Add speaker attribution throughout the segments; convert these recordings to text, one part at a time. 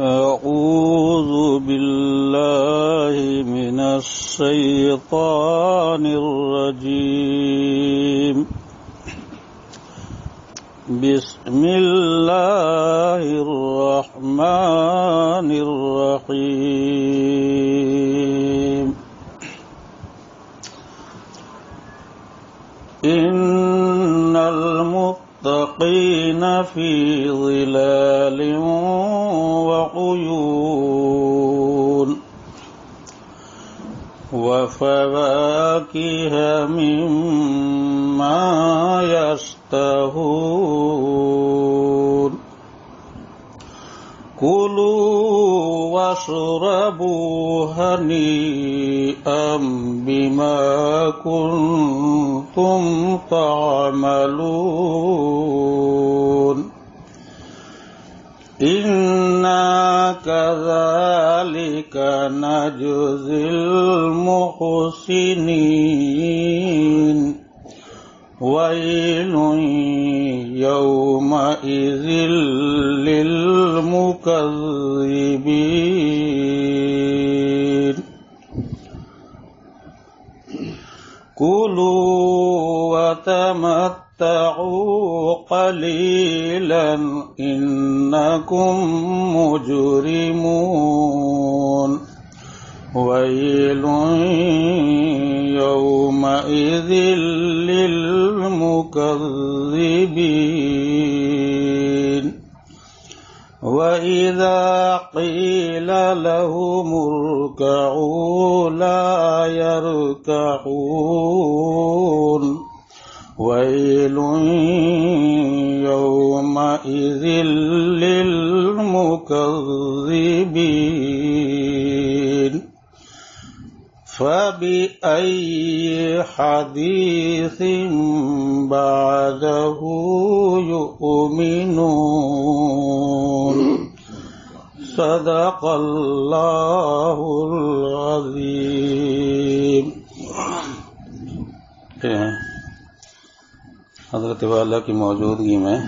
Speaker 1: أعوذ بالله من الشيطان الرجيم. بسم الله الرحمن الرحيم. إن المتقين في ظلال وعيون وفواكه مما يشتهون. كلوا واشربوا هنيئا بما كنتم تعملون. إنا كذلك نجزي المحسنين. ويل يومئذ للمكذبين. كلوا وتمتعوا قليلا إنكم مجرمون. ويل يومئذ للمكذبين. وإذا قيل لهم اركعوا لا يركعون. ويل يومئذ للمكذبين. فبأي حديث بعده يؤمنون. صدق اللہ العظیم. حضرت والا کی موجودگی میں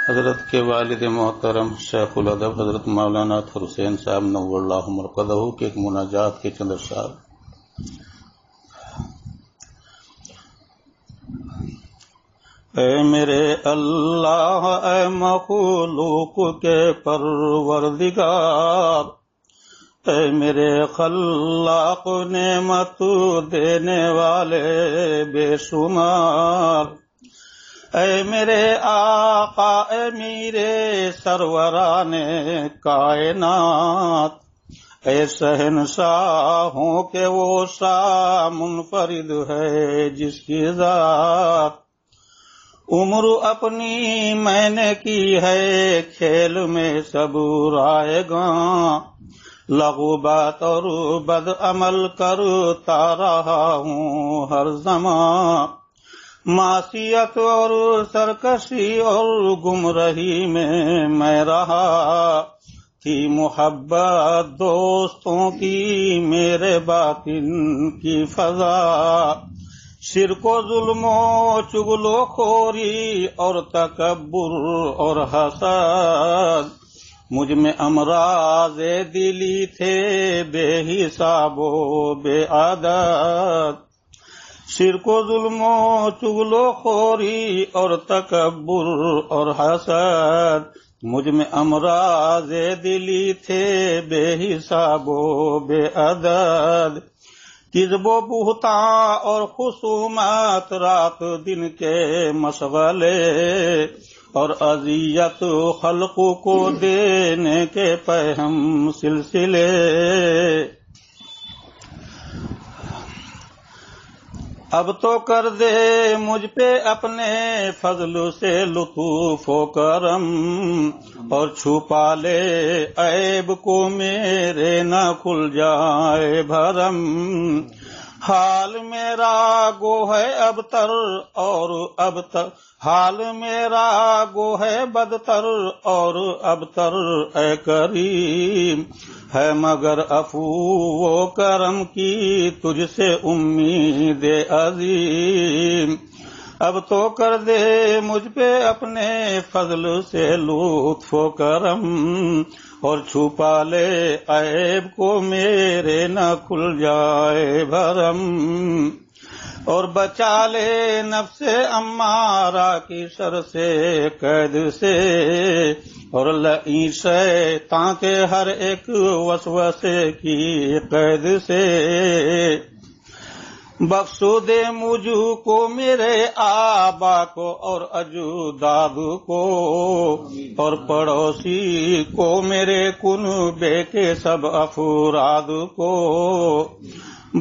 Speaker 1: حضرت کے والد محترم شیخ الادب حضرت مولانا اطہر حسین صاحب نور اللہ مرقدہ کے ایک مناجات کے چند اشعار. اے میرے اللہ، اے مخلوق کے پروردگار، اے میرے خلاق نعمت دینے والے بے شمار، اے میرے آقا، اے میرے سروران کائنات، اے شہنشاہوں کے وہ شاہ منفرد ہے جس کی ذات عمر اپنی میں نے کی ہے کھیل میں سب رائے گاں. لغو بات اور بد عمل کرتا رہا ہوں ہر زمان. معصیت اور سرکشی اور گمراہی میں رہا. تھی محبت دوستوں کی میرے باطن کی فضا. شرک و ظلم و چغل و خوری اور تکبر اور حسد مجھ میں امراض دلی تھے بے حساب و بے عدد. شرک و ظلم و چغل و خوری اور تکبر اور حسد مجھ میں امراض دلی تھے بے حساب و بے عدد. کذب و بہتان اور خصومت رات دن کے مشغلے اور اذیت خلق کو دینے کے پہم سلسلے. اب تو کر دے مجھ پہ اپنے فضل سے لطف و کرم اور چھپا لے عیب کو میرے نہ کھل جائے بھرم. حال میرا گو ہے ابتر اور ابتر، حال میرا گو ہے بدتر اور ابتر اے کریم. ہے مگر عفو و کرم کی تجھ سے امید عظیم. اب تو کر دے مجھ پہ اپنے فضل سے لطف و کرم، اور چھپا لے عیب کو میرے نہ کھل جائے بھرم، اور بچا لے نفس امارہ کی شر سے قید سے، اور لئیں شیطان کے ہر ایک وسوسے کی قید سے، بخشو دے مجھ کو میرے آبا کو اور اجداد کو، اور پڑوسی کو میرے کنبے کے سب افراد کو،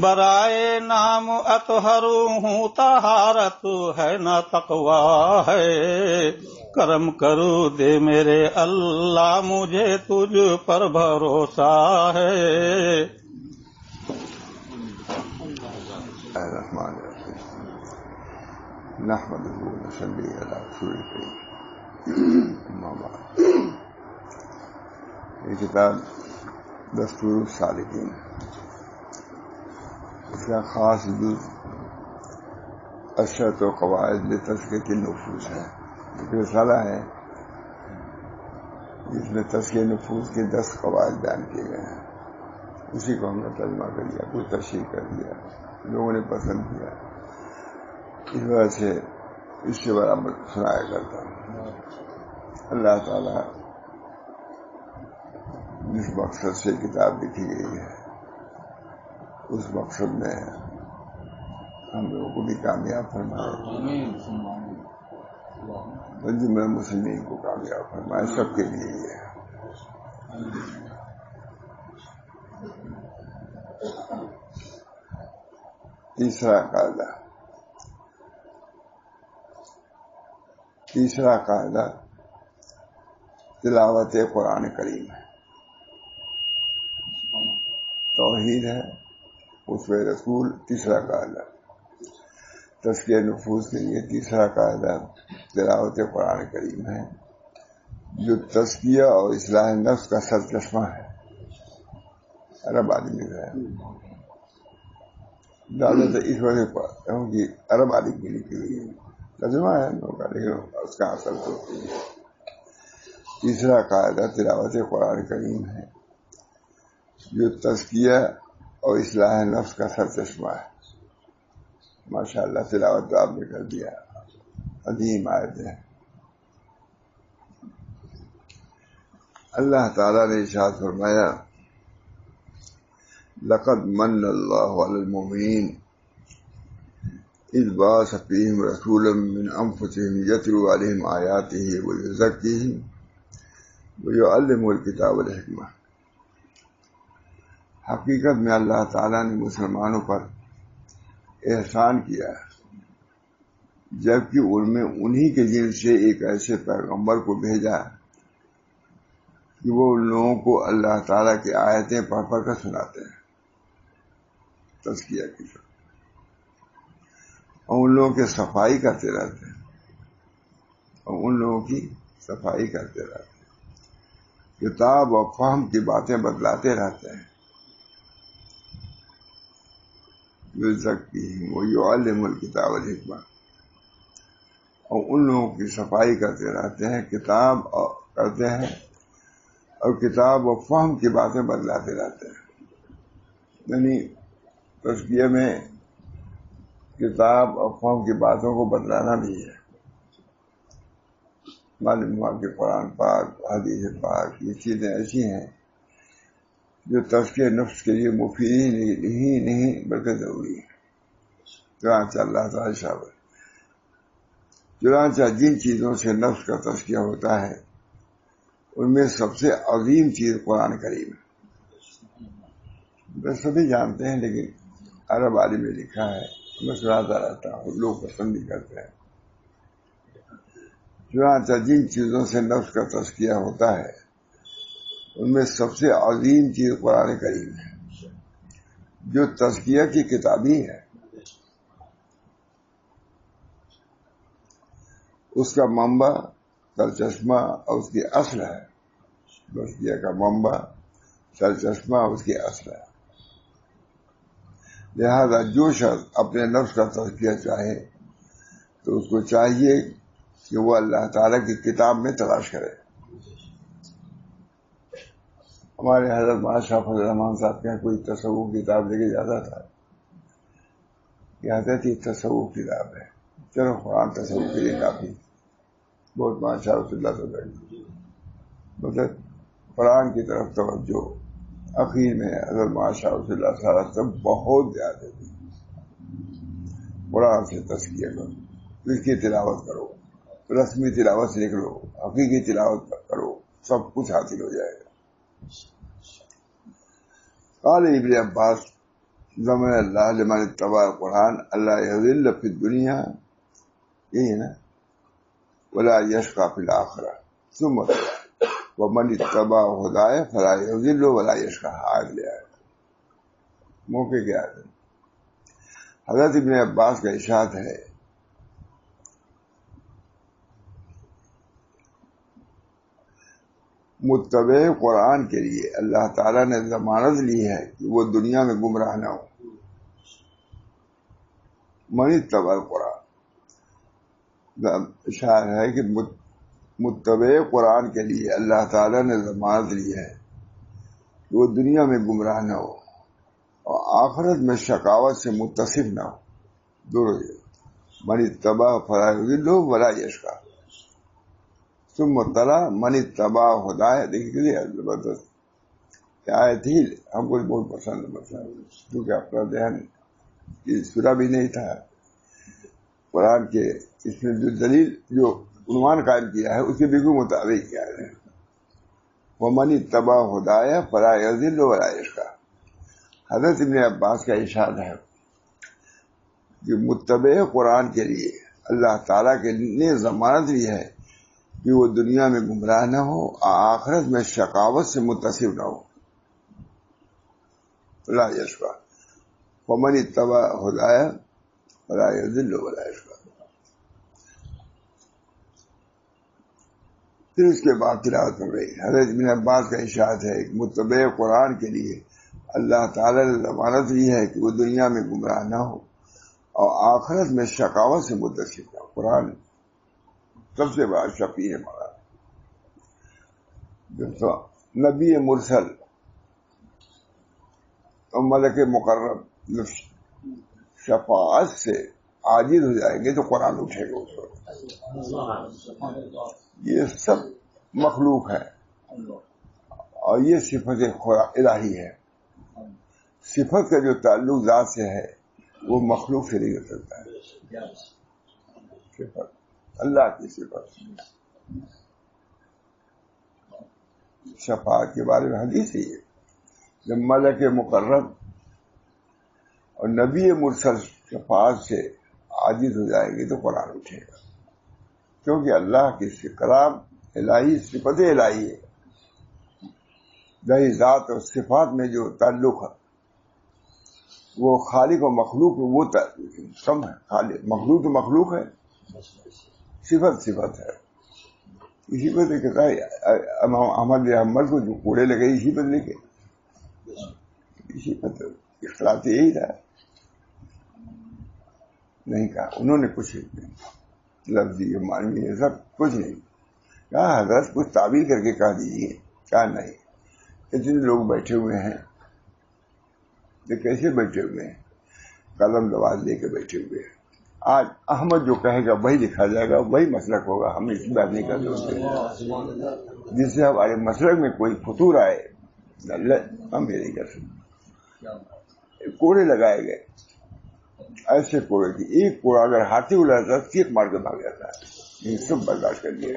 Speaker 1: برائے نام اطہر ہوں طہارت ہے نہ تقویٰ ہے، کرم کرو دے میرے اللہ مجھے تجھ پر بھروسہ ہے۔
Speaker 2: الرحمن الرحیم نحمدہ و نصلی علی رسول الکریم، اما بعد۔ یہ کتاب دستور السالکین، اس کا خاص جز اشرط و قواعد لتزکیۃ النفوس ہے۔ ایک رسالہ ہے جس میں تزکیہ نفوس کے 10 قواعد بیان کیے گئے ہیں، اسی کو ہم نے ترجمہ کر لیا، کچھ تشریح کر دیا، لوگوں نے پسند کیا، اس وجہ سے اس سے برابر سنایا کرتا ہوں۔ اللہ تعالیٰ جس مقصد سے کتاب لکھی گئی ہے اس مقصد میں ہم لوگوں کو بھی کامیاب فرمائے، جملہ مسلمین کو کامیاب فرمائے، سب کے لیے یہ ہے۔ تیسرا قاعدہ تلاوت قرآن کریم ہے، توحید ہے، اسوہ رسول۔ تیسرا قاعدہ تزکیہ نفوس کے لیے تیسرا قاعدہ تلاوت قرآن کریم ہے، جو تزکیہ اور اصلاح نفس کا سرچشمہ ہے۔ عرب آدمی ہے، زیادہ تر اس وجہ سے ہوں کہ عرب آدمی لکھی ہوئی ہے، ترجمہ ہے لیکن اس کا اثر تو تیسرا قاعدہ تلاوت قرآن کریم ہے، جو تزکیہ اور اصلاح نفس کا سرچشمہ ہے۔ ماشاء اللہ تلاوت تو آپ نے کر دیا، عظیم آیت ہے۔ اللہ تعالیٰ نے ارشاد فرمایا، لقد من اللہ علی المؤمنین اذ بعث فیہم رسولا من انفسہم یتلو علیہم آیاتہ ویزکیہم ویعلمہم الکتاب والحکمہ۔ حقیقت میں اللہ تعالیٰ نے مسلمانوں پر احسان کیا جبکہ ان میں انہی کے جن سے ایک ایسے پیغمبر کو بھیجا کہ وہ ان لوگوں کو اللہ تعالیٰ کی آیتیں پڑھ پڑھ کر سناتے ہیں، تزکیہ کی، اور ان لوگوں کی صفائی کرتے رہتے ہیں، کتاب اور فہم کی باتیں بتلاتے رہتے ہیں، یزکیہم ویعلمہم الکتاب والحکمہ، اور ان لوگوں کی صفائی کرتے رہتے ہیں، کتاب کرتے ہیں اور کتاب و فہم کی باتیں بتلاتے رہتے ہیں۔ یعنی تزکیہ میں کتاب اور فہم کی باتوں کو بتلانا بھی ہے۔ معلوم ہوا کہ قرآن پاک، حدیث پاک، یہ چیزیں ایسی ہیں جو تزکیہ نفس کے لیے مفید ہی نہیں بلکہ ضروری ہے۔ چنانچہ اللہ تعالیٰ شابہ، چنانچہ جن چیزوں سے نفس کا تزکیہ ہوتا ہے ان میں سب سے عظیم چیز قرآن کریم ہے۔ بس سبھی جانتے ہیں لیکن عرب عالم نے لکھا ہے، میں سناتا رہتا ہوں، لوگ پسند بھی کرتے ہیں۔ چنانچہ جن چیزوں سے نفس کا تزکیہ ہوتا ہے ان میں سب سے عظیم چیز قرآن کریم ہے، جو تزکیہ کی کتاب ہی ہے۔ اس کا منبع، سرچشمہ اور اس کی اصل ہے۔ تزکیہ کا منبع، سرچشمہ اور اس کی اصل ہے۔ لہذا جو شخص اپنے نفس کا تزکیہ چاہے تو اس کو چاہیے کہ وہ اللہ تعالیٰ کی کتاب میں تلاش کرے. ہمارے حضرت بادشاہ فضل الرحمان صاحب کے یہاں کوئی تصوف کتاب لے کے جاتا تھا، کہتے تھی تصوف کتاب ہے، چلو قرآن تصوف کے لیے کافی، بہت ماشاء اللہ سے بیٹھ، مطلب قرآن کی طرف توجہ اخیر میں حضرت ماشاء اللہ صاحب سے بہت زیادہ تھی. قرآن سے تزکیہ کرو، اس کی تلاوت کرو، رسمی تلاوت سے لکھ لو، حقیقی تلاوت کرو، سب کچھ حاصل ہو جائے گا. قال ابن عباس ضمن اللہ لمن اتبع القرآن اللہ یضل فی الدنیا، یہی ہے نا، ولا یشقى فی الآخرہ، ثم ومن اتبع ہدایہ فلا یضل ولا یشقى. آیت لے آئے موقع کیا ہے. حضرت ابن عباس کا ارشاد ہے متبع قرآن کے لیے اللہ تعالیٰ نے ضمانت لی ہے کہ وہ دنیا میں گمراہ نہ ہو. من اتبع القرآن، اشارہ ہے کہ متبع قرآن کے لیے اللہ تعالیٰ نے ضمانت لی ہے کہ وہ دنیا میں گمراہ نہ ہو اور آخرت میں شقاوت سے متصف نہ ہو. دونوں من اتبع فلا یضل ولا یشقى. ثم تلا من اتبع ہدایہ. دیکھیے زبردست کیا آیت تھی، ہم کو بہت پسند کیونکہ اپنا ذہن سنا بھی نہیں تھا. قرآن کے اس میں جو دلیل جو عنوان قائم کیا ہے اس کے بالکل مطابق کیا ہے. ومن اتبع ہدایہ فلا یضل ولا یشقى. حضرت ابن عباس کا ارشاد ہے کہ متبع قرآن کے لیے اللہ تعالیٰ کے نے ضمانت لی ہے کہ وہ دنیا میں گمراہ نہ ہو، آخرت میں شقاوت سے متصف نہ ہو. لا یشقى. ومن اتبع ہدایہ فلا یضل ولا یشقى. پھر اس کے بعد تلاوت کر رہی حضرت ابن عباس کا ارشاد ہے کہ متبع قرآن کے لیے اللہ تعالیٰ نے ضمانت لی ہے کہ وہ دنیا میں گمراہ نہ ہو اور آخرت میں شقاوت سے متصف نہ ہو. قرآن سب سے بڑا شفیع ہے ہمارا. نبی مرسل اور ملک مقرب شفاعت سے عاجز ہو جائیں گے تو قرآن اٹھے گا اس وقت. یہ سب مخلوق ہے اور یہ صفت الہی ہے. صفت کا جو تعلق ذات سے ہے وہ مخلوق سے نہیں ہو سکتا ہے. صفت اللہ کی صفت. شفاعت کے بارے میں حدیث ہی ہے، جب ملک مقرب اور نبی مرسل شفاعت سے عاجز ہو جائیں گے تو قرآن اٹھے گا، کیونکہ اللہ کی کلام الہی صفت الہی ہے. ذی ذات اور صفات میں جو تعلق ہے وہ خالق و مخلوق میں وہ کم ہے. خالق مخلوق تو مخلوق ہے، صفت صفت ہے. اسی پر کہتا ہے احمد محمد کو جو کوڑے لگے اسی پر لکھے، اسی پر اختلاف یہی تھا. نہیں کہا انہوں نے کچھ لفظی معنی یہ سب کچھ نہیں کہا. حضرت کچھ تعبیر کر کے کہہ دیجیے. کہا نہیں، اتنے لوگ بیٹھے ہوئے ہیں. کیسے بیٹھے ہوئے ہیں؟ قلم لواز لے کے بیٹھے ہوئے ہیں. آج احمد جو کہے گا وہی لکھا جائے گا، وہی مسلک ہوگا. ہم اس کی بات نہیں کر سکتے. جس سے ہمارے مسلک میں کوئی فطور آئے ہم یہ نہیں کر سکتے. کوڑے لگائے گئے ایسے کوڑے کی ایک کوڑا اگر ہاتھی اڑاتا ہے چیخ مار کے بھاگ جاتا ہے. یہ سب برداشت کر لیے.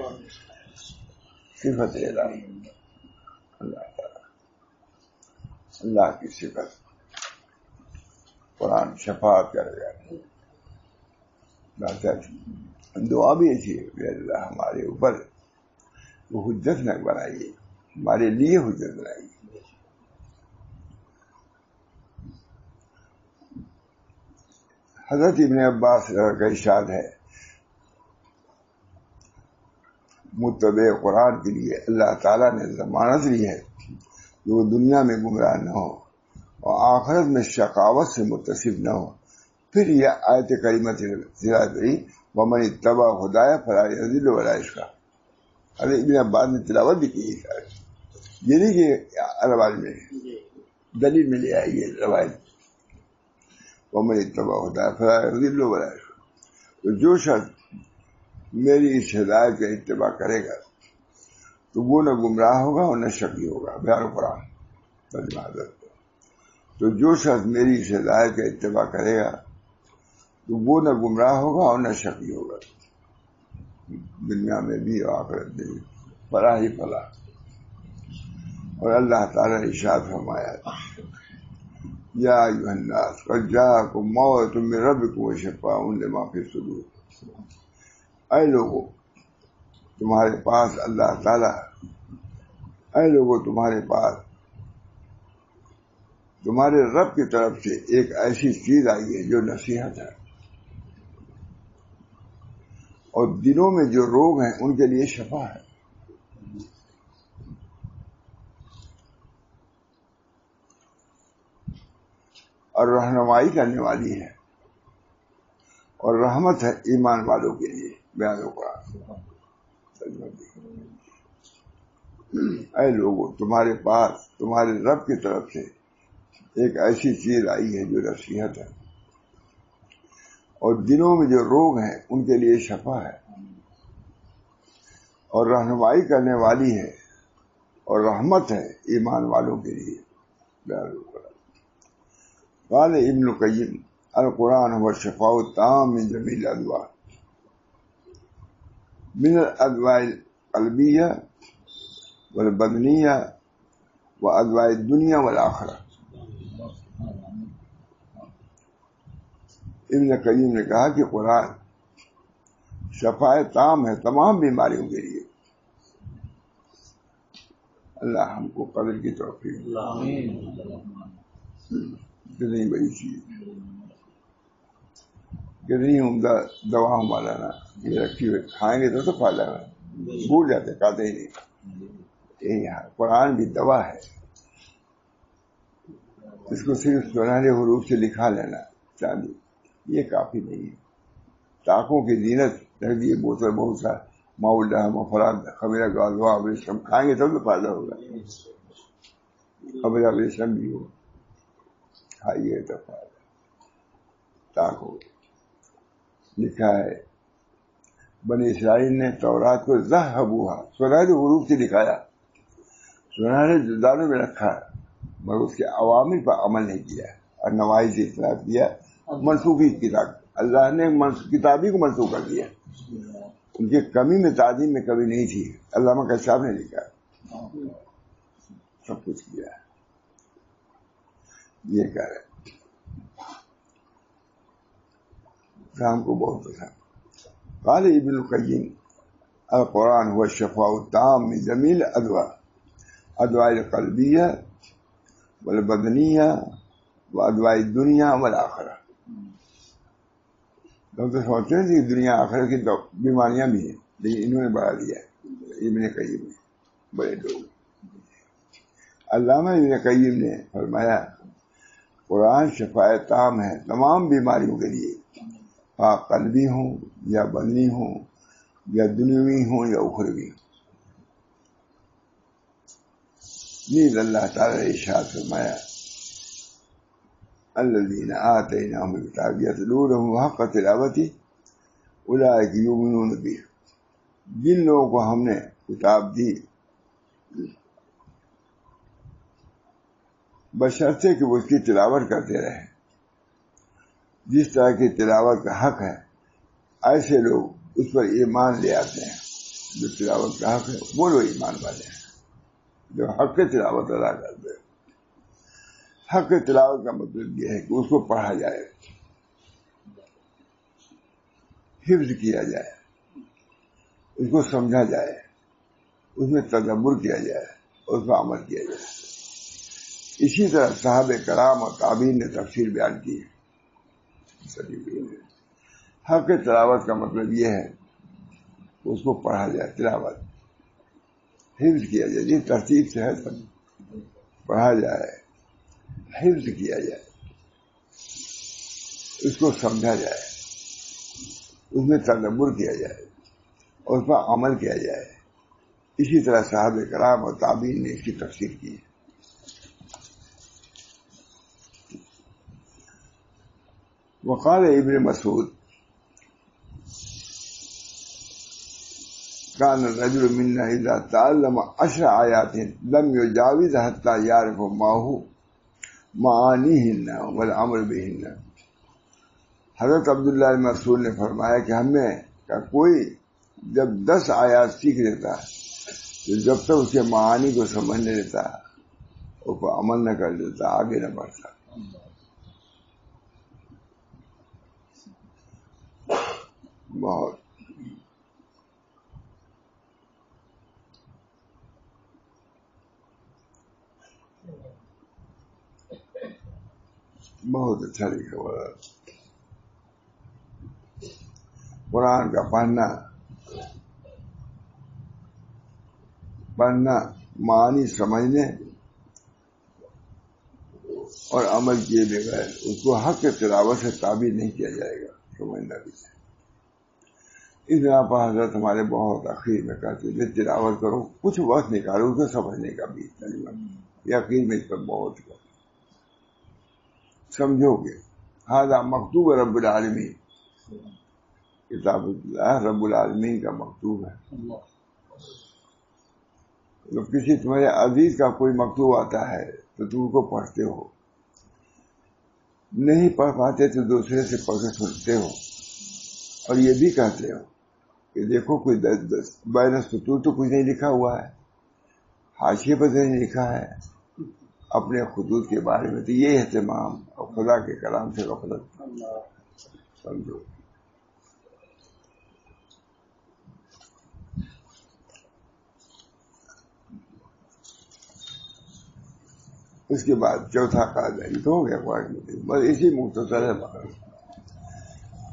Speaker 2: صفت الہی اللہ تعالی، اللہ کی صفت. قرآن شفاعت کر رہا ہے. دعا بھی ایسی ہے کہ اللہ ہمارے اوپر وہ حجت نہ بنائیے، ہمارے لیے حجت بنائیے. حضرت ابن عباس کا ارشاد ہے متبع قرآن کے لیے اللہ تعالیٰ نے ضمانت لی ہے کہ وہ دنیا میں گمراہ نہ ہو اور آخرت میں شقاوت سے متصف نہ ہو. پھر یہ آیت کریمہ تلاوت ہوئی ومن اتبع ہدایہ فلا یضل ولا یشقی. ارے ابن عباس نے تلاوت بھی کی ہے، یہ نہیں کہ روایت میں دلیل میں لے آئی ہے روایت. ومن اتبع ہدایہ فلا یضل ولا یشقی. تو جو شخص میری اس ہدایت کا اتباع کرے گا تو وہ نہ گمراہ ہوگا اور نہ شقی ہوگا. بیان قرآن ترجمہ حضرت. تو جو شخص میری اس ہدایت کا اتباع کرے گا تو وہ نہ گمراہ ہوگا اور نہ شقی ہوگا، دنیا میں بھی اور آخرت میں بھی فلاح ہی فلاح. اور اللہ تعالیٰ نے ارشاد فرمایا یا ایھا الناس قد جاءکم موعظۃ من ربکم وشفاء لما فی الصدور. اے لوگوں تمہارے پاس اللہ تعالیٰ، اے لوگوں تمہارے پاس تمہارے رب کی طرف سے ایک ایسی چیز آئی ہے جو نصیحت ہے، اور دلوں میں جو روگ ہیں ان کے لیے شفا ہے. اور رہنمائی کرنے والی ہے اور رحمت ہے ایمان والوں کے لیے. بیان قرآن. اے لوگوں تمہارے پاس تمہارے رب کی طرف سے ایک ایسی چیز آئی ہے جو نصیحت ہے، اور دلوں میں جو روگ ہیں ان کے لیے شفا ہے، اور رہنمائی کرنے والی ہے اور رحمت ہے ایمان والوں کے لیے. قال ابن القیم القرآن هو الشفاء التام من جميع الادواء من الادواء القلبیہ والبدنیہ وادواء الدنیا والآخرہ. ابن قیم نے کہا کہ قرآن شفاء تام ہے تمام بیماریوں کے لیے. اللہ ہم کو قدر کی توفیق. کتنی بڑی چیز، کتنی عمدہ دوا مولانا یہ رکھی ہوئی، کھائیں گے تو فائدہ ہے، بھول جاتے کھاتے ہی نہیں. یہاں قرآن بھی دوا ہے، اس کو صرف سنہرے حروف سے لکھا لینا چاندی یہ کافی نہیں ہے. ٹاکوں کی زینت رکھ دیے بوتل بہت سا ماؤلہ مفراد خمیرہ گازوا ابریشم، کھائیں گے تب تو فائدہ ہوگا. خمیرہ ابریشم بھی ہو کھائیے تو فائدہ. ٹاکوں لکھا ہے بنی اسرائیل نے تورات کو ذہبوہا سنہرے حروف سے لکھایا، سنہرے دانوں میں رکھا، مگر اس کے عوامل پر عمل نہیں کیا اور نواحی سے اختلاف کیا. منسوخی کتاب، اللہ نے کتابی کو منسوخ کر دیا. ان کی کمی میں تعظیم میں کمی نہیں تھی. علامہ کشاف نے لکھا سب کچھ کیا. یہ کہہ رہے ہم کو بہت پسند. قال ابن القیم القرآن هو الشفاء التام من جمیع الادواء ادواء القلبیہ والبدنیہ وادواء الدنیا والآخرہ. لوگ تو سوچتے ہیں کہ دنیا آخرت کی بیماریاں بھی ہیں، لیکن انہوں نے بڑھا دیا ہے ابن قیم نے. بڑے لوگ علامہ ابن قیم نے فرمایا قرآن شفاء تام ہے تمام بیماریوں کے لیے، قلبی ہوں یا بدنی ہوں یا دنیوی ہوں یا اخروی. یہ اللہ تعالیٰ نے ارشاد فرمایا الذین آتیناہم الکتاب یتلونہ حق تلاوتہ اولئک یؤمنون بہ. جن لوگوں کو ہم نے کتاب دی بشرطے کہ وہ اس کی تلاوت کرتے رہیں، جس طرح کی تلاوت کا حق ہے ایسے لوگ اس پر ایمان لے آتے ہیں. جو تلاوت کا حق ہے وہ لوگ ایمان والے ہیں جو حق تلاوت ادا کرتے ہیں. حق تلاوت کا مطلب یہ ہے کہ اس کو پڑھا جائے، حفظ کیا جائے، اس کو سمجھا جائے، اس میں تدبر کیا جائے، اس پر عمل کیا جائے. اسی طرح صحابہ کرام اور تابعین نے تفسیر بیان کی ہے. حق تلاوت کا مطلب یہ ہے کہ اس کو پڑھا جائے، تلاوت حفظ کیا جائے، جس ترتیب سے ہے پڑھا جائے، حفظ کیا جائے، اس کو سمجھا جائے، اس میں تدبر کیا جائے اور اس پر عمل کیا جائے. اسی طرح صحابہ کرام اور تابعین نے اس کی تفسیر کی ہے. وقال ابن مسعود كان الرجل منا اذا تعلم 10 آيات لم يجاوز حتى يعرف ما هو معانيهن والعمل بهن. حضرت عبداللہ بن مسعود نے فرمایا کہ ہمیں کا کوئی جب 10 آیات سیکھ لیتا تو جب تک اس کے معانی کو سمجھ نہیں لیتا اس پر عمل نہ کر لیتا آگے نہ بڑھتا. بہت بہت اچھا لکھا ہوا. قرآن کا پڑھنا معنی سمجھنے اور عمل کیے بغیر اس کو حق کے تلاوت سے تعبیر نہیں کیا جائے گا. سمجھنا بھی سے اس بنا پر حضرت ہمارے بہت اخیر میں کہتے ہیں تلاوت کرو کچھ وقت نکالو اس کو سمجھنے کا بھی یہ اخیر میں اس پر بہت سمجھو گے. ہاں مکتوب رب العالمین کتاب اللہ رب العالمین کا مکتوب ہے. جب کسی تمہارے عزیز کا کوئی مکتوب آتا ہے تو تم کو پڑھتے ہو, نہیں پڑھ پاتے تو دوسرے سے پڑھ کے سنتے ہو اور یہ بھی کہتے ہو کہ دیکھو کوئی بین سطور تو کچھ نہیں لکھا ہوا ہے, حاشیے پر نہیں لکھا ہے اپنے خطوط کے بارے میں. تو یہ اہتمام اور خدا کے کلام سے غفلت سمجھو. اس کے بعد چوتھا قاعدہ یہ تو ہو گیا قرآن بس اسی مختصر ہے.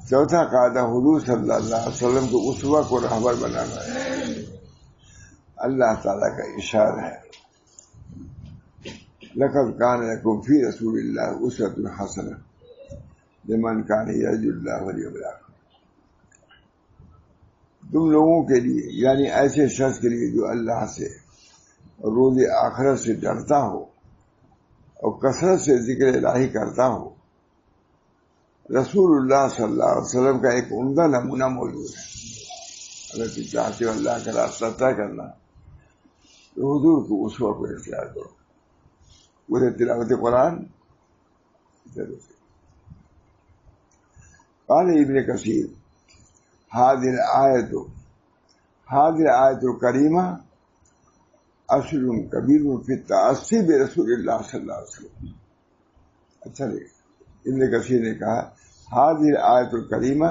Speaker 2: چوتھا قاعدہ حضور صلی اللہ علیہ وسلم کو اسوہ کو رہبر بنانا ہے. اللہ تعالیٰ کا ارشاد ہے لقد کان لکم فی رسول اللہ اسوۃ حسنہ لمن کان یرجو اللہ والیوم الآخر. تم لوگوں کے لیے یعنی ایسے شخص کے لیے جو اللہ سے اور روز آخرت سے ڈرتا ہو اور کثرت سے ذکر الہی کرتا ہو, رسول اللہ صلی اللہ علیہ وسلم کا ایک عمدہ نمونہ موجود ہے. اگر تم چاہتے ہو اللہ کا راستہ طے کرنا تو حضور کو اسوہ کو اختیار کرو. پورے تلاوت قرآن ضرور سے. قال ابن کثیر هذه الآیت الکریمہ اصل کبیر فی التأسی برسول اللہ صلی اللہ علیہ وسلم. اچھا لگا ابن کثیر نے کہا هذه الآیت الکریمہ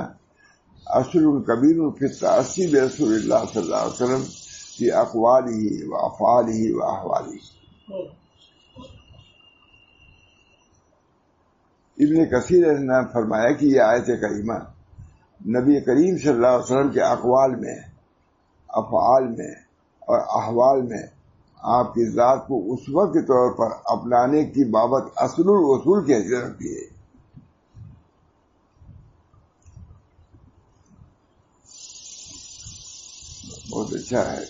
Speaker 2: اصل کبیر فی التأسی برسول اللہ صلی اللہ علیہ وسلم فی اقوالہ و افعالہ و احوالہ. ابن کثیر نے فرمایا کہ یہ آیت کریمہ نبی کریم صلی اللہ علیہ وسلم کے اقوال میں, افعال میں اور احوال میں آپ کی ذات کو اسوہ کے طور پر اپنانے کی بابت اصل الاصول کی حیثیت رکھتی ہے. بہت اچھا ہے.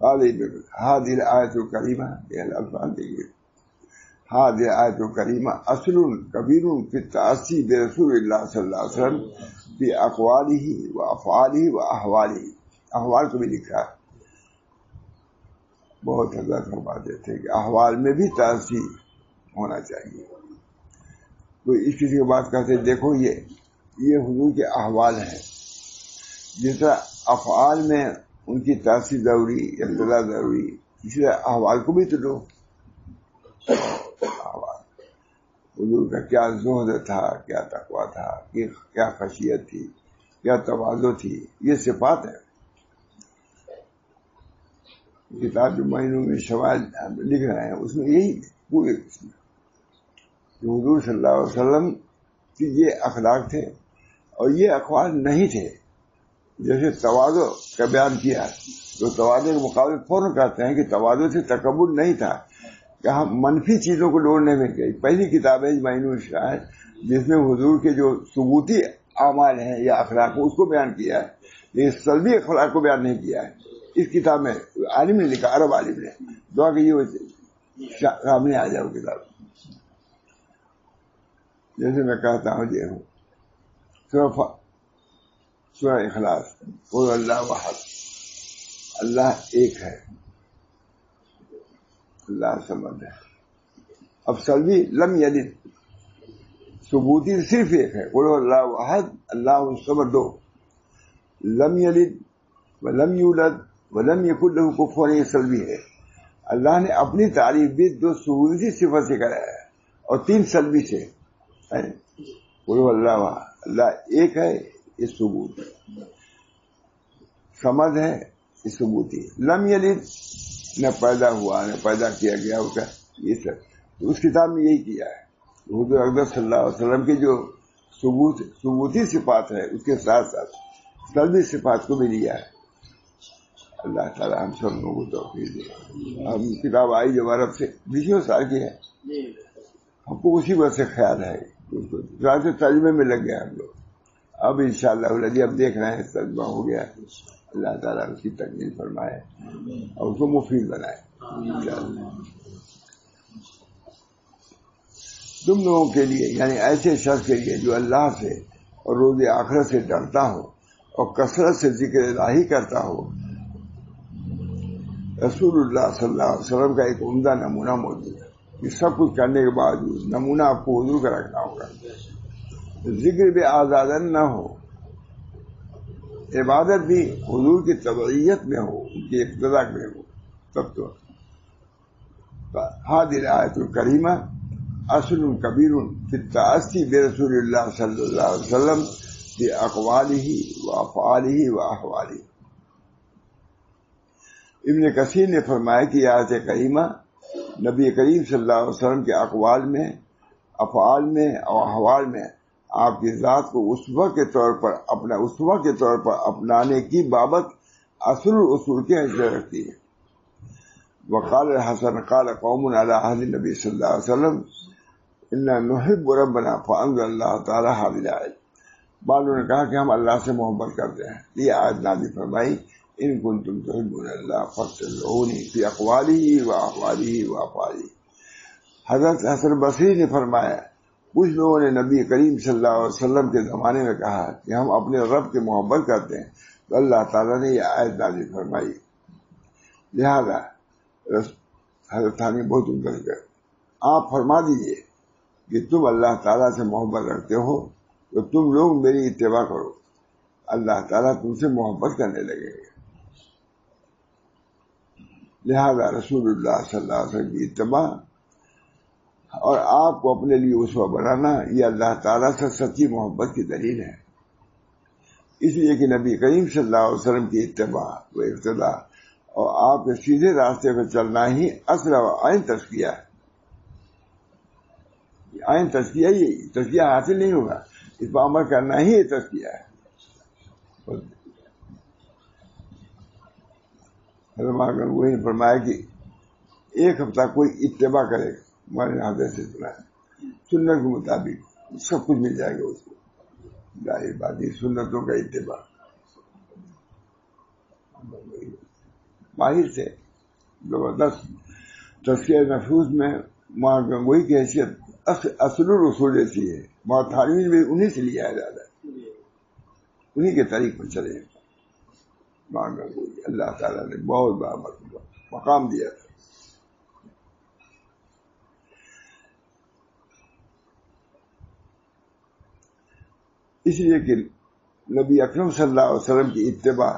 Speaker 2: هذه الآیت الکریمہ یہ الفاظ دیکھیے هذه الآیت الکریمہ اصل کبیر فی التأسی برسول اللہ صلی اللہ علیہ وسلم فی اقوالہ و افعالہ و احوالہ. احوال کو بھی لکھا ہے. بہت حضرت فرماتے تھے کہ احوال میں بھی تأسی ہونا چاہیے. کوئی اس کسی کی بات کہتے دیکھو یہ حضور کے احوال ہیں, جس طرح افعال میں ان کی تأسی ضروری اقتداء ضروری, اسی طرح احوال کو بھی تو لو. حضور کا کیا زہد تھا, کیا تقویٰ تھا, کیا خشیت تھی, کیا تواضع تھی, یہ صفات ہے. کتاب جو مہینوں میں شوائل لکھ رہے ہیں اس میں یہی پورے کہ حضور صلی اللہ علیہ وسلم کی یہ اخلاق تھے اور یہ اقوال نہیں تھے. جیسے تواضع کا بیان کیا تو تواضع کے مقابلے فوراً کہتے ہیں کہ تواضع سے تکبر نہیں تھا, کہ ہم منفی چیزوں کو ڈھونڈنے میں گئی. پہلی کتاب ہے مہینوں شاید جس میں حضور کے جو ثبوتی اعمال ہیں یا اخلاق اس کو بیان کیا ہے، لیکن سلبی اخلاق کو بیان نہیں کیا ہے. اس کتاب میں عالم نے لکھا، عرب عالم نے، دعا کہ یہ سامنے آ جائے وہ کتاب. جیسے میں کہتا ہوں یہ ہوں سورہ اخلاص، قل اللہ احد، اللہ ایک ہے، اللہ صمد ہے. اب سلبی لم یلد، ثبوتی صرف ایک ہے، قل اللہ احد اللہ الصمد، دو. لم یلد ولم یولد ولم یکن لہ کفوا، یہ سلبی ہے. اللہ نے اپنی تعریف بھی دو ثبوتی صفت سے کرایا ہے اور تین سلبی سے. قل اللہ احد، اللہ ایک ہے، یہ ثبوت ہے. صمد ہے، یہ ثبوتی. لم یلد، نہ پیدا ہوا نہ پیدا کیا گیا اس کا، یہ سب اس کتاب میں یہی کیا ہے. حضور اقدس صلی اللہ علیہ وسلم کی جو ثبوتی صفات ہے اس کے ساتھ ساتھ سلبی صفات کو بھی لیا ہے. اللہ تعالیٰ ہم سب لوگوں کو توفیق دے. ہم کتاب آئی جو عرب سے 20 سال کی ہے، ہم کو اسی وجہ سے خیال ہے، سے ترجمے میں لگ گیا ہم لوگ. اب انشاءاللہ اب دیکھ رہے ہیں ترجمہ ہو گیا. اللہ تعالیٰ اس کی تکمیل فرمائے اور اس کو مفید بنائے. تم لوگوں کے لیے، یعنی ایسے شخص کے لیے جو اللہ سے اور روز آخرت سے ڈرتا ہو اور کثرت سے ذکر الہی کرتا ہو، رسول اللہ صلی اللہ علیہ وسلم کا ایک عمدہ نمونہ موجود ہے. یہ سب کچھ کرنے کے باوجود نمونہ آپ کو حضور کا رکھنا ہوگا. ذکر بھی آزادن نہ ہو، عبادت بھی حضور کی تبعیت میں ہو، ان کی اقتداء میں ہو، تب تو ہذه الآیۃ الکریمہ اصل کبیر فی التأسی برسول اللہ صلی اللہ علیہ وسلم باقوالہ وافعالہ واحوالہ. ابن کثیر نے فرمایا کہ آیت کریمہ نبی کریم صلی اللہ علیہ وسلم کے اقوال میں، افعال میں اور احوال میں آپ کی ذات کو اسوہ کے طور پر اپنانے کی بابت اصل اصول کی حیثیت رکھتی ہے. وقال الحسن قال قوم علی عہد النبی صلی اللہ علیہ وسلم انا نحب ربنا فانزل اللہ تعالی هذه الآیۃ. بعضوں نے کہا کہ ہم اللہ سے محبت کرتے ہیں، یہ آیت نازل فرمائی ان کنتم تحبون اللہ فاتبعونی فی اقوالہ واحوالہ وافعالہ. حضرت حسن بصری نے فرمایا کچھ لوگوں نے نبی کریم صلی اللہ علیہ وسلم کے زمانے میں کہا کہ ہم اپنے رب کی محبت کرتے ہیں، تو اللہ تعالیٰ نے یہ آیت نازل فرمائی. لہذا حضرت ثانی بہت عمدہ کر آپ فرما دیجئے کہ تم اللہ تعالیٰ سے محبت رکھتے ہو تو تم لوگ میری اتباع کرو، اللہ تعالیٰ تم سے محبت کرنے لگے گے. لہذا رسول اللہ صلی اللہ علیہ وسلم کی اتباع اور آپ کو اپنے لیے اسوہ بنانا یہ اللہ تعالیٰ سے سچی محبت کی دلیل ہے. اس لیے کہ نبی کریم صلی اللہ علیہ وسلم کی اتباع و اقتداء اور آپ کے سیدھے راستے پہ چلنا ہی اصل و عین تزکیہ ہے. عین تزکیہ یہی، تزکیہ حاصل نہیں ہوگا، اس پر عمل کرنا ہی یہ تزکیہ ہے. وہی فرمایا کہ ایک ہفتہ کوئی اتباع کرے گا، ہمارے حضرت سے سنا ہے، سنت کے مطابق سب کچھ مل جائے گا اس کو. ظاہر بات یہ سنتوں کا اتباع ماہر سے زبردست. تزکیہ نفوس میں ماں گنگوئی کی حیثیت اصل الرسول جیسی ہے. ماں تھانوی بھی انہیں سے لیا ہے، زیادہ انہیں کے طریق پر چلے. ماں گنگوئی اللہ تعالیٰ نے بہت بڑا مقام دیا تھا. اس لیے کہ نبی اکرم صلی اللہ علیہ وسلم کی اتباع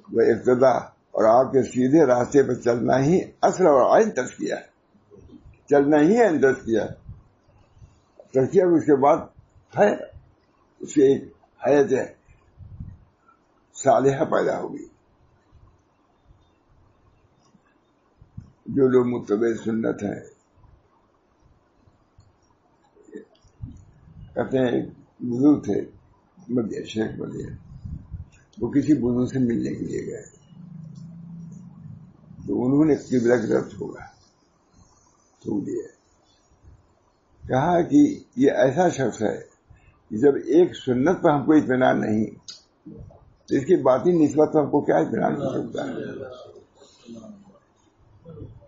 Speaker 2: و اقتداء اور آپ کے سیدھے راستے پر چلنا ہی اصل اور عین تزکیہ ہے. چلنا ہی عین تزکیہ ہے. تزکیہ اس کے بعد ہے اس سے ایک حیات صالحہ پیدا ہوگی. جو لوگ متبع سنت ہیں، کہتے ہیں ایک بزرگ تھے مدیہ، شیخ مدیہ، وہ کسی بزرگ سے ملنے کے لیے گئے تو انہوں نے قبلہ کی طرف تھوک دیا. کہا کہ یہ ایسا شخص ہے جب ایک سنت پر ہم کو اطمینان نہیں تو اس کی باطنی نسبت پر ہم کو کیا اطمینان ہو سکتا ہے؟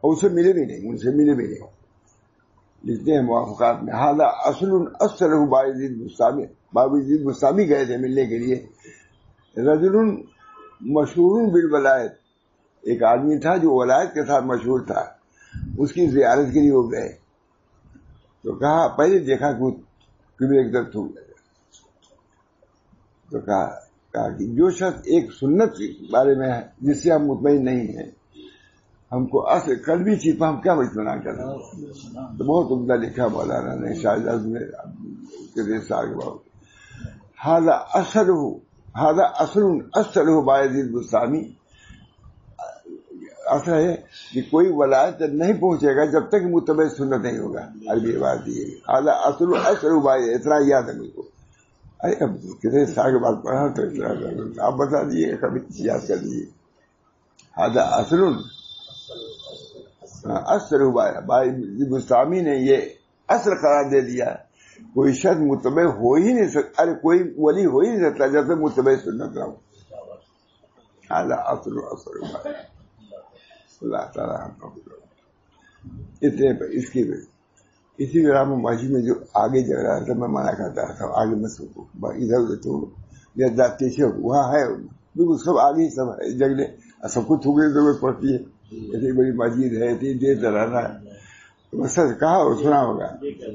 Speaker 2: اور اسے ملے بھی نہیں، ان سے ملے بھی نہیں. لکھتے ہیں موافقات میں ہاذا اصل بابیزید بستامی گئے تھے ملنے کے لیے. رجل مشہور بالولایت، ایک آدمی تھا جو ولایت کے ساتھ مشہور تھا، اس کی زیارت کے لیے وہ گئے تو کہا، پہلے دیکھا کہ ایک طرف تھوک گئے تو کہا کہ جو شخص ایک سنت کے بارے میں ہے جس سے ہم مطمئن نہیں ہیں، ہم کو اصل قلبی چیز پر ہم کیا اطمینان کریں؟ تو بہت عمدہ لکھا مولانا نے شاید میں ہاذا اصل بایزید بستامی. اصل ہے کہ کوئی ولایت نہیں پہنچے گا جب تک متبع سنت نہیں ہوگا. عربی بات یہ ہاذا اصل باعث، اتنا یاد ہے مجھ کو. ارے اب کتنے سال کے بعد پڑھا تو آپ بتا دیجیے، کبھی یاد کر دیجیے. ہاذا اصل بستامی نے یہ اصل قرار دے دیا. کوئی شخص متبع ہو ہی نہیں سکتا، ارے کوئی ولی ہو ہی نہیں سکتا جب تک متبع سنت نہ ہو. ہاذا اصل اللہ تعالیٰ اتنے پر اس کی اسی طرح میں مسجد میں جو آگے جگ رہا تھا میں منع کرتا تھا، آگے مت سوکو، ادھر ادھر تو پیچھے وہاں ہے بالکل سب آگے ہی سب ہے جگنے، سب کو تھوکنے کی ضرورت پڑتی ہے. اتنی بڑی مسجد ہے، اتنی دیر سے رہنا ہے، سچ کہا اور سنا ہوگا.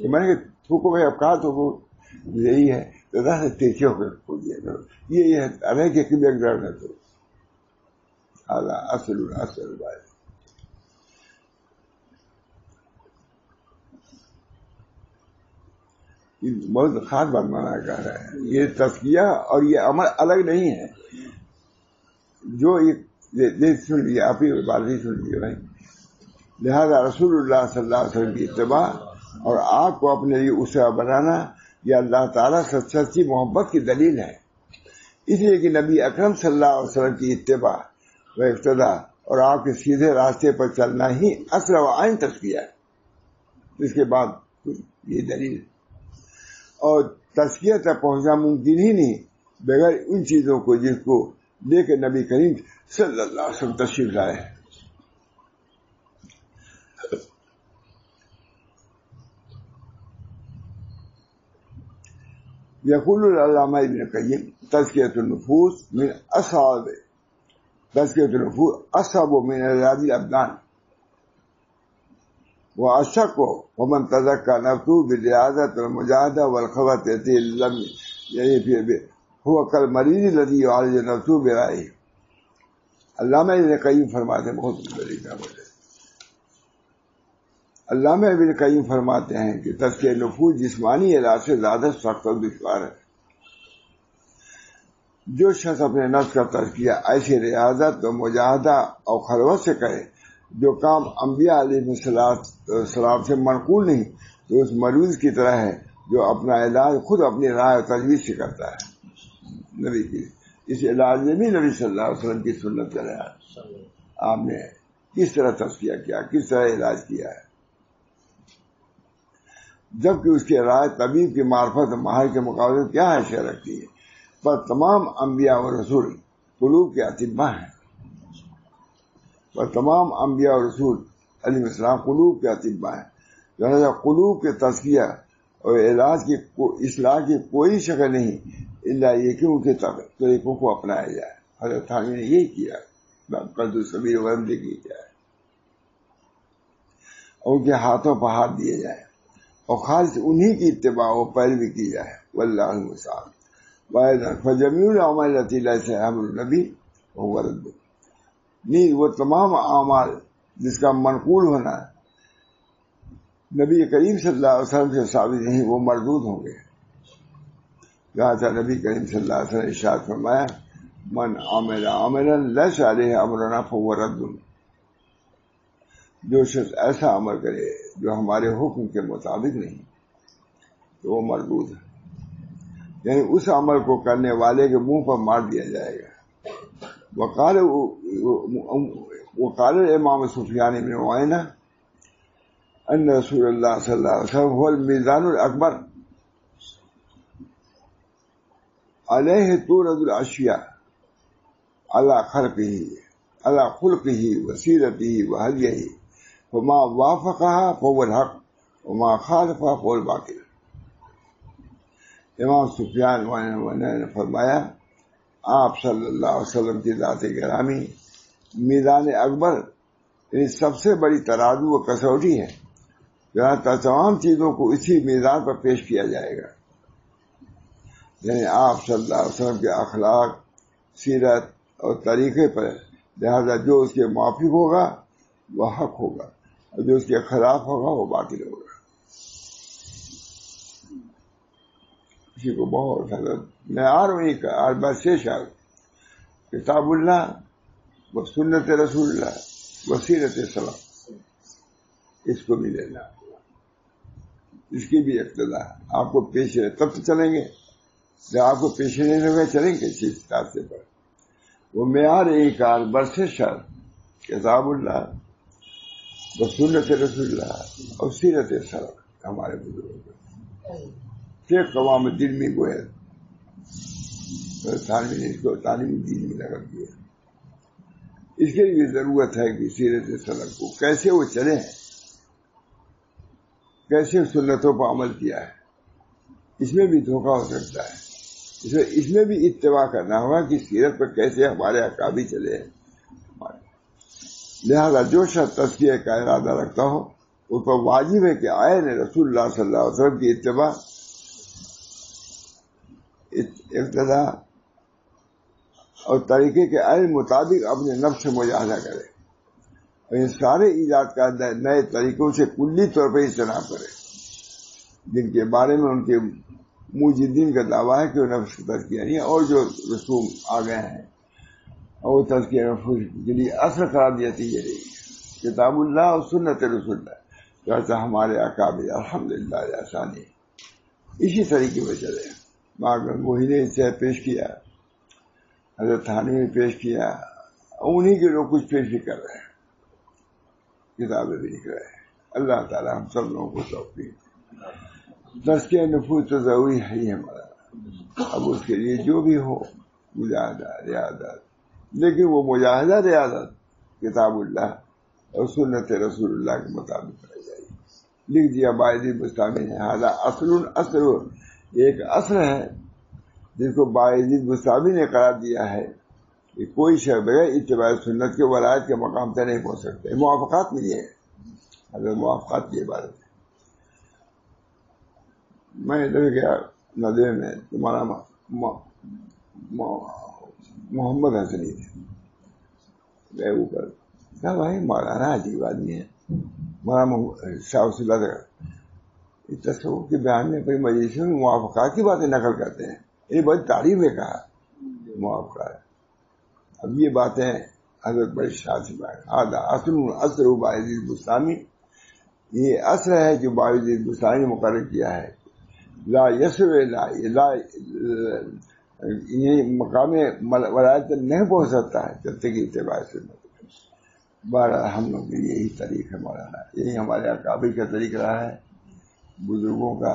Speaker 2: تو میں نے کہا تھوکو بھائی، اب کہا تھوکو، یہی ہے تو سے پیچھے ہو کر کھول دیا کرو. یہ رہ کے کبھی اقدار نہ کرو. اصل بات بہت خاص بات مانا کر رہا ہے. یہ تزکیہ اور یہ عمل الگ نہیں ہے. جو سن لیے آپ ہی بات ہی سن لیے بھائی. لہذا رسول اللہ صلی اللہ علیہ وسلم کی اتباع اور آپ کو اپنے لیے اسوہ بنانا یہ اللہ تعالیٰ سے سچی محبت کی دلیل ہے. اس لیے کہ نبی اکرم صلی اللہ علیہ وسلم کی اتباع و اقتداء اور آپ کے سیدھے راستے پر چلنا ہی اصل و عین تزکیہ ہے. اس کے بعد یہ دلیل. اور تزکیہ تک پہنچنا ممکن ہی نہیں بغیر ان چیزوں کو جس کو لے کے نبی کریم صلی اللہ علیہ وسلم تشریف لائے. یقول العلامہ ابن قیم تزکیۃ النفوس من اصعب من علاج الابدان واشق ومن تزکى نفسه بالریاضۃ والمجاہدہ والخوۃ هو كالمریض الذي يعالج نفسه برائه. علامہ ابن قیم فرماتے ہیں، بہت طریقہ بولے، علامہ ابن قیم فرماتے ہیں کہ تزکیہ نفوس جسمانی علاج سے زیادہ سخت اور دشوار ہے. جو شخص اپنے نفس کا تزکیہ ایسی ریاضت و مجاہدہ اور خلوت سے کرے جو کام انبیاء علیہ السلام سے منقول نہیں، تو اس مریض کی طرح ہے جو اپنا علاج خود اپنی رائے اور تجویز سے کرتا ہے. نبی کی اس علاج میں بھی نبی صلی اللہ علیہ وسلم کی سنت چلا ہے. آپ نے کس طرح تزکیہ کیا، کس طرح علاج کیا ہے، جبکہ اس کی رائے طبیب کی معرفت و ماہر کے مقابلے میں کیا حیثیت رکھتی ہے. پر تمام انبیاء و رسول قلوب کے اطباء ہیں. تمام انبیاء اور رسول علیہ السلام قلوب کے اطباء ہیں. لہذا قلوب کے تزکیہ اور علاج کی اصلاح کی کوئی شکل نہیں الا یہ کہ ان کے طریقوں کو اپنایا جائے. حضرت تھانوی نے یہی کیا، قد الصبیر ورمدی کی جائے، اور ان کے ہاتھوں پر ہاتھ دیے جائے اور خالص انہی کی اتباع و پیروی کی جائے. واللہ المستعان. فجمیع الاعمال التي ليس عمل النبی وهو رد. نہیں، وہ تمام اعمال جس کا منقول ہونا نبی کریم صلی اللہ علیہ وسلم سے ثابت نہیں، وہ مردود ہوں گے. لہٰذا نبی کریم صلی اللہ علیہ وسلم ارشاد فرمایا، من عمل عملا ليس عليه امرنا فهو رد. جو شخص ایسا عمل کرے جو ہمارے حکم کے مطابق نہیں تو وہ مردود ہے، یعنی اس عمل کو کرنے والے کے منہ پر مار دیا جائے گا. وقال امام سفیان بن عیینہ ان رسول اللہ صلی اللہ علیہ وسلم هو المیزان الاکبر. علیہ تورد الاشیاء علی خلقہ علی خلقہ وسیرتہ وہدیہ فما وافقہا فهو الحق وما خالفہا فهو الباطل. امام سفیان نے فرمایا آپ صلی اللہ علیہ وسلم کی ذات گرامی میزان اکبر یعنی سب سے بڑی ترازو و کسوٹی ہے، جہاں تمام چیزوں کو اسی میزان پر پیش کیا جائے گا. یعنی آپ صلی اللہ علیہ وسلم کے اخلاق، سیرت اور طریقے پر، لہذا جو اس کے موافق ہوگا وہ حق ہوگا اور جو اس کے خلاف ہوگا وہ باطل ہوگا. اسی کو بہت حضرت معیار وہی کا اور بس کتاب اللہ و سنت رسول اللہ و سیرت سلف، اس کو بھی لینا، اس کی بھی اقتدا آپ کو پیش ہے تب تو چلیں گے. جب آپ کو پیش نہیں لگے چلیں گے چیز راستے پر. وہ معیار ایک کار برس شر کتاب اللہ و سنت رسول اللہ اور سیرت سلف ہمارے بزرگوں شیخ قوام الدین میں گوئے تھانوی نے اس کو تعلیمی دین میں نقل کیا. اس کے لیے ضرورت ہے کہ سیرت سلف کو کیسے وہ چلے ہیں، کیسے سنتوں پر عمل کیا ہے. اس میں بھی دھوکہ ہو سکتا ہے، اس میں بھی اتباع کرنا ہوگا کہ سیرت پر کیسے ہمارے اقابی چلے ہیں. لہذا جو شخص تزکیہ کا ارادہ رکھتا ہو اس پر واجب ہے کہ آئین رسول اللہ صلی اللہ علیہ وسلم کی اتباع اقتدا اور طریقے کے عین مطابق اپنے نفس سے مجاہدہ کرے اور ان سارے ایجاد کا نئے طریقوں سے کلی طور پر اجتناب کرے جن کے بارے میں ان کے موجدین کا دعویٰ ہے کہ وہ نفس کا تزکیہ نہیں ہے، اور جو رسوم آ گئے ہیں اور وہ تزکیہ نفس کے لیے اصل قرار دیتی یہ رہی کتاب اللہ اور سنت رسول اللہ، جیسا ہمارے اکابر الحمدللہ آسانی اسی طریقے میں چلے. ماں گنگوہی نے اسے پیش کیا، حضرت تھانوی نے پیش کیا، انہی کے لوگ کچھ پیش بھی کر رہے ہیں، کتابیں بھی لکھ رہے ہیں. اللہ تعالیٰ ہم سب لوگوں کو توفیق. تزکیہ نفوس تو ضروری ہے ہی ہمارا، اب اس کے لیے جو بھی ہو مجاہدہ ریاضت، لیکن وہ مجاہدہ ریاضت کتاب اللہ اور سنت رسول اللہ کے مطابق کرائی جائے. لکھ دیا باعزید بستامی نے، ہذا اصل ایک اصل ہے جس کو باعزید بستامی نے قرار دیا ہے کہ کوئی شخص بغیر اتباع سنت کے ولایت کے مقام تک نہیں پہنچ سکتے. موافقات میں یہ ہے، اگر موافقات کی عبادت ہے. میں ادھر گیا ندوے میں، تمہارا محمد حسنی تھے، گئے اوپر کہا بھائی مولانا عجیب آدمی ہے، مولانا شاہ ولی اللہ تصوف کے بیان میں کوئی مجلس میں موافقات کی باتیں نقل کرتے ہیں. یہ بڑی تعریف ہے کہا موافقات. اب یہ باتیں حضرت بڑے شاہ سے بات اصل باعزید بستامی، یہ اصل ہے جو باعزید بستامی نے مقرر کیا ہے. لا یسر لا یہ مقام ولایت نہیں پہنچ سکتا ہے جب تک اتباع سنت. بہرحال ہم لوگ کے یہی طریق ہے مولانا، یہی ہمارے اکابر کا طریق رہا ہے. بزرگوں کا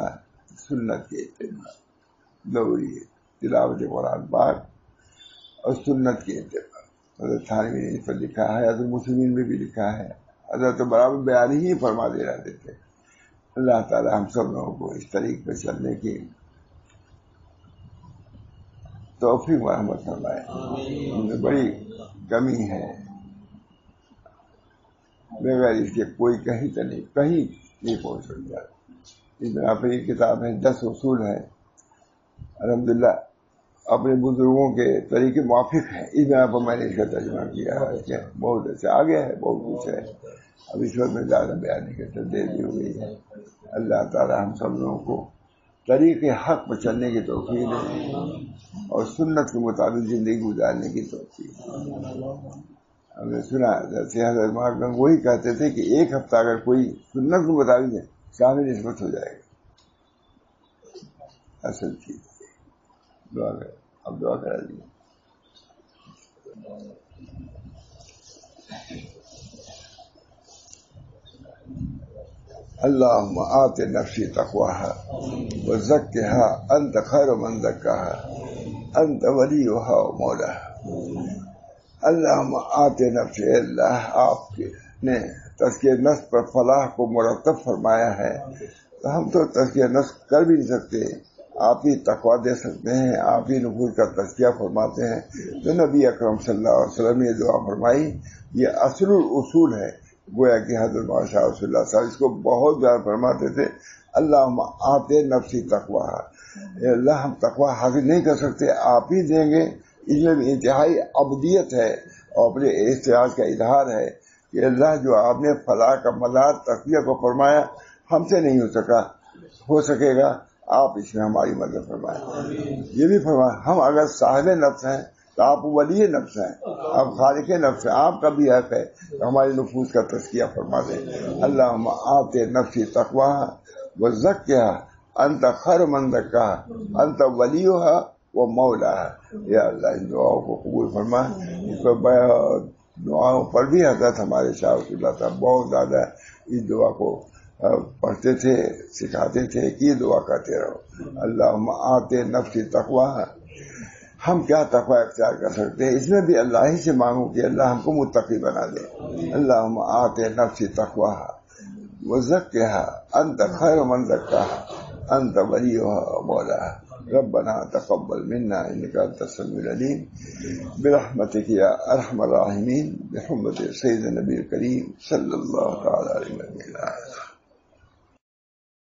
Speaker 2: سنت کے اتباع ضروری ہے، تلاوت قرآن پاک اور سنت کے اتباع. حضرت تھانوی نے اس پر لکھا ہے، حضرت مسلمین میں بھی لکھا ہے، حضرت برابر بیان ہی فرما دے رہتے تھے. اللہ تعالی ہم سب لوگوں کو اس طریق پر چلنے کی توفیق مرحمت فرمائے. ہم میں بڑی کمی ہے، بغیر اس کے کوئی کہیں نہیں پہنچ سکتا. اس بنا پر یہ کتاب ہے 10 اصول ہے، الحمدللہ اپنے بزرگوں کے طریقے موافق ہیں. اس بنا پر میں نے اس کا ترجمہ کیا ہے. بہت اچھا آگے ہے، بہت کچھ ہے، اب اس وقت میں زیادہ بیان نہیں کرتا، دیر بھی ہو گئی ہے. اللہ تعالی ہم سب لوگوں کو طریق حق پر چلنے کی توفیق دے اور سنت کے مطابق زندگی گزارنے کی توفیق. ہم نے سنا حضرت مہاتما وہی کہتے تھے کہ ایک ہفتہ اگر کوئی سنت کے مطابق ہے شامل نسبت ہو جائے گا. اصل چیز دعا کر، اب دعا کرا دیجیے. اللهم آت نفسی تقواها وزکها انت خیر من زکاها انت ولیھا ومولاھا۔ اللہم آت نفس، اللہ آپ نے تزکیہ نفس پر فلاح کو مرتب فرمایا ہے، تو ہم تو تزکیہ نفس کر بھی نہیں سکتے، آپ ہی تقویٰ دے سکتے ہیں، آپ ہی نفوس کا تزکیہ فرماتے ہیں۔ تو نبی اکرم صلی اللہ علیہ وسلم نے دعا فرمائی، یہ اصل الاصول ہے، گویا کہ حضرت مولانا شاہ رسول اللہ صلی اللہ علیہ وسلم اس کو بہت زیادہ فرماتے تھے، اللہم آت نفسی تقواھا، اللہ ہم تقویٰ حاصل نہیں کر سکتے، آپ ہی دیں گے۔ اس میں بھی انتہائی عبودیت ہے اور اپنے احتجاج کا اظہار ہے کہ اللہ جو آپ نے فلاح کا مدار تقویٰ کو فرمایا، ہم سے نہیں ہو سکے گا، آپ اس میں ہماری مدد فرمائیں۔ یہ بھی فرمایا ہم اگر صاحب نفس ہیں تو آپ ولی نفس ہیں، آپ خالق نفس ہیں، آپ کا بھی حق ہے کہ ہماری نفوس کا تزکیہ فرما دیں۔ اللہم آت نفسی تقواھا وزکھا انت خیر من زکاھا انت ولیھا ومولاھا۔ یا اللہ ان دعاؤں کو قبول فرما۔ اس پر دعاؤں پر بھی حضرت ہمارے شاہ رسول اللہ صاحب بہت زیادہ اس دعا کو پڑھتے تھے، سکھاتے تھے کہ یہ دعا کرتے رہو، اللہم آت نفسی تقواھا۔ ہم کیا تقوی اختیار کر سکتے ہیں؟ اس میں بھی اللہ ہی سے مانگو کہ اللہ ہم کو متقی بنا دے۔ اللہم آت نفسی تقواھا وزکھا انت خیر من زکاھا انت ولیھا ومولاھا۔ ربنا تقبل منا انك انت السميع العليم برحمتك يا ارحم الراحمين، بحرمة سيدنا النبي الكريم صلى الله تعالى عليه وسلم۔